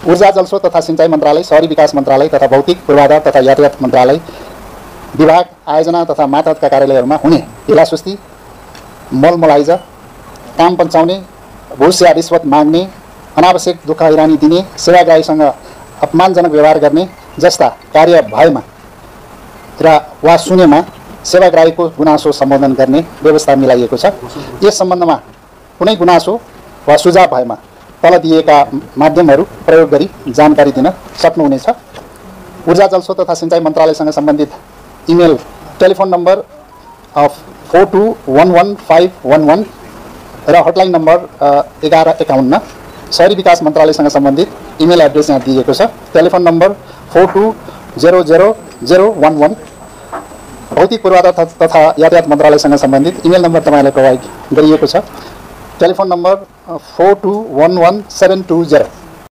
ऊर्जा जलस्रोत तथा सिंचाई मन्त्रालय, शहरी विकास मन्त्रालय तथा भौतिक पूर्वाधार तथा यातायात मन्त्रालय विभाग आयोजना तथा मातहतका कार्यालयहरूमा हुने ढिलासुस्ती, मलमलाइजा, काम पञ्चाउने, घुस या रिश्वत माग्ने, अनावश्यक दुःख हैरानी दिने, सेवाग्राहीसँग अपमानजनक व्यवहार गर्ने जस्ता कार्य भएमा र वा सुनेमा सेवाग्राहीको गुनासो सम्बोधन गर्ने व्यवस्था मिलाइएको छ। यस सम्बन्धमा कुनै गुनासो वा सुझाव भएमा तल दिएका माध्यमहरू प्रयोग गरी जानकारी दिन सक्नुहुनेछ। ऊर्जा जलस्रोत तथा सिंचाई मन्त्रालयसँग सम्बन्धित इमेल टेलिफोन नम्बर 42115511 र हटलाइन नम्बर 1151। शहरी विकास मन्त्रालयसँग सम्बन्धित इमेल एड्रेस यहाँ दिएको छ, टेलिफोन नम्बर 42000011। भौतिक पूर्वाधार तथा यातायात मन्त्रालयसँग सम्बन्धित इमेल नम्बर तपाईँलाई प्रोभाइड गरिएको छ, टेलिफोन नम्बर 42111720।